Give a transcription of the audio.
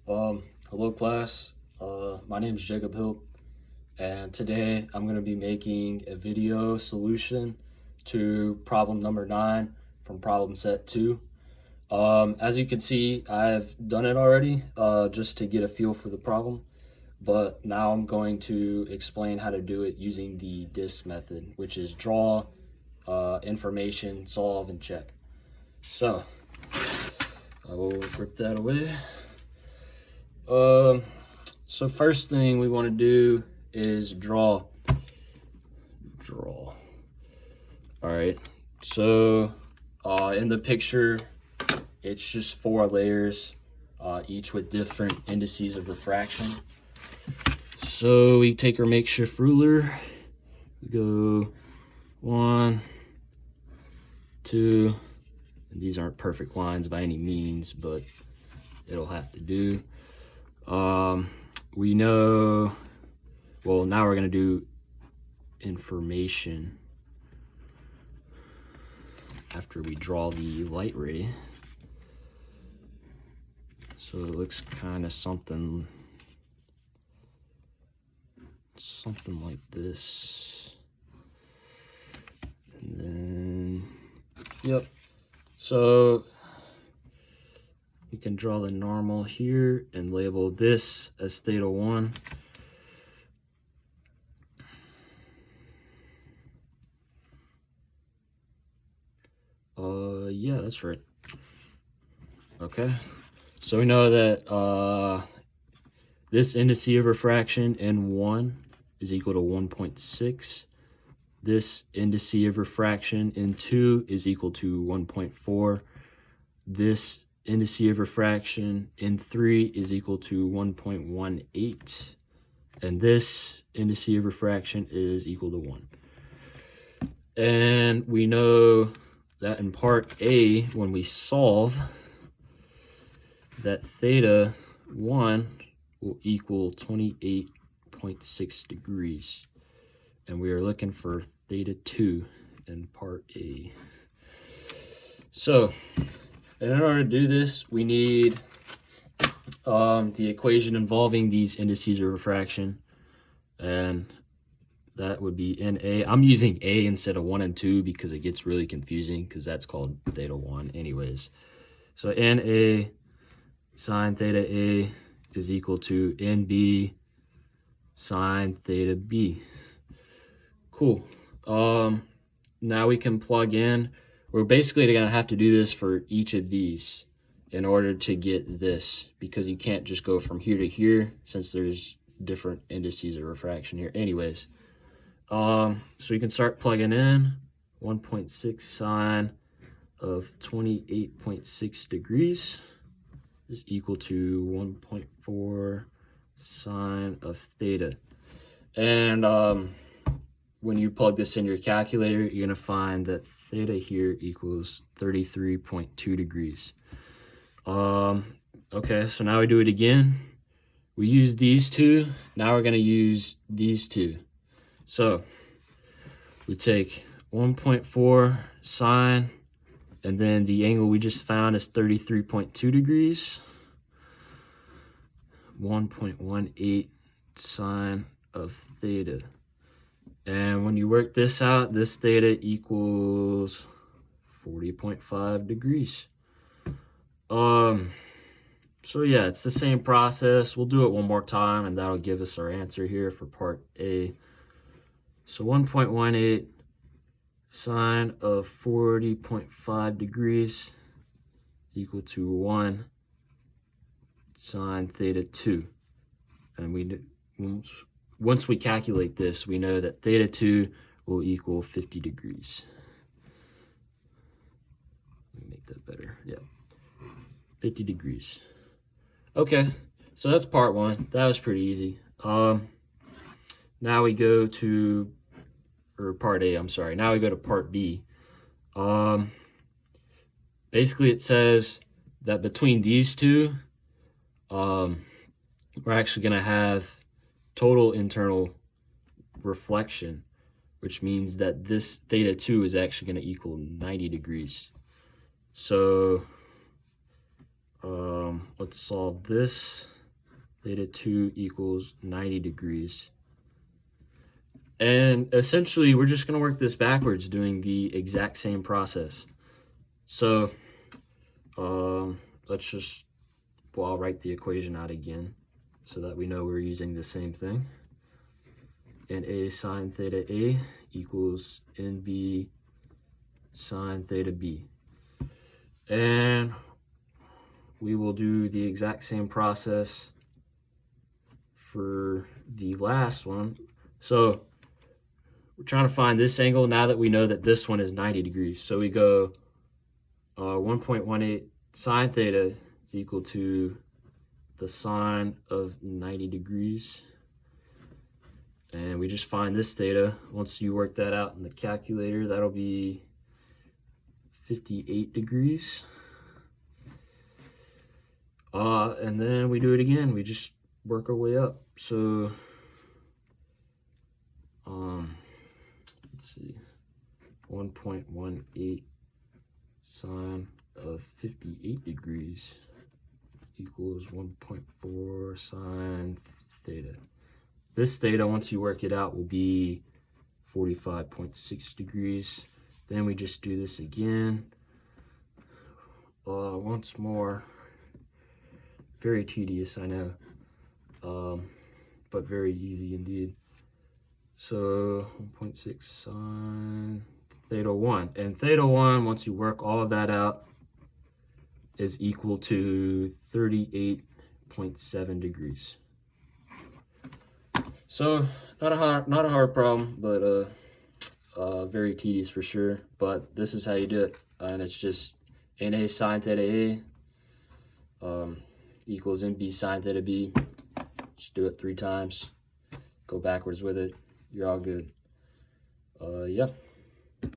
Hello class, my name is Jacob Hilpp, and today I'm going to be making a video solution to problem number 9 from problem set 2. As you can see, I've done it already just to get a feel for the problem, but now I'm going to explain how to do it using the DISC method, which is draw, information, solve, and check. So I will rip that away. So first thing we want to do is draw. All right, so in the picture it's just 4 layers, each with different indices of refraction. So we take our makeshift ruler, we go 1, 2, and these aren't perfect lines by any means, but it'll have to do. We know, well, now we're going to do information after we draw the light ray. So it looks kind of something like this. And then, yep. So you can draw the normal here and label this as theta 1. Yeah, that's right. Okay, so we know that this indice of refraction in 1 is equal to 1.6. This indice of refraction in 2 is equal to 1.4. This indice of refraction in 3 is equal to 1.18, and this indice of refraction is equal to 1. And we know that in part A, when we solve, that theta 1 will equal 28.6 degrees, and we are looking for theta 2 in part A. So in order to do this, we need the equation involving these indices of refraction, and that would be NA. I'm using A instead of 1 and 2 because it gets really confusing, because that's called theta 1 anyways. So NA sine theta A is equal to NB sine theta B. Cool. Now we can plug in. We're basically going to have to do this for each of these in order to get this, because you can't just go from here to here since there's different indices of refraction here anyways. So you can start plugging in. 1.6 sine of 28.6 degrees is equal to 1.4 sine of theta. And when you plug this in your calculator, you're going to find that theta here equals 33.2 degrees. Okay, so now we do it again. We use these two. Now we're going to use these two. So we take 1.4 sine, and then the angle we just found is 33.2 degrees. 1.18 sine of theta. And when you work this out, this theta equals 40.5 degrees. So yeah, it's the same process. We'll do it one more time, and that'll give us our answer here for part A. So 1.18 sine of 40.5 degrees is equal to 1 sine theta 2. And once we calculate this, we know that theta 2 will equal 50 degrees. Let me make that better. Yeah, 50 degrees. Okay, so that's part 1. That was pretty easy. Now we go to, or part A, I'm sorry. Now we go to part B. Basically it says that between these two, we're actually going to have total internal reflection, which means that this theta 2 is actually going to equal 90 degrees. So let's solve this. theta 2 equals 90 degrees. And essentially, we're just going to work this backwards, doing the exact same process. So let's just, well, I'll write the equation out again so that we know we're using the same thing. NA sine theta A equals NB sine theta B. And we will do the exact same process for the last one. So we're trying to find this angle now that we know that this one is 90 degrees. So we go 1.18 sine theta is equal to the sine of 90 degrees. And we just find this theta. Once you work that out in the calculator, that'll be 58 degrees. And then we do it again. We just work our way up. So, let's see, 1.18 sine of 58 degrees equals 1.4 sine theta. This theta, once you work it out, will be 45.6 degrees. Then we just do this again. Once more. Very tedious, I know. But very easy indeed. So 1.6 sine theta 1. And theta 1, once you work all of that out, is equal to 38.7 degrees. So not a hard problem, but very tedious for sure. But this is how you do it, and it's just NA sine theta A equals NB sine theta B. Just do it 3 times. Go backwards with it. You're all good. Yeah.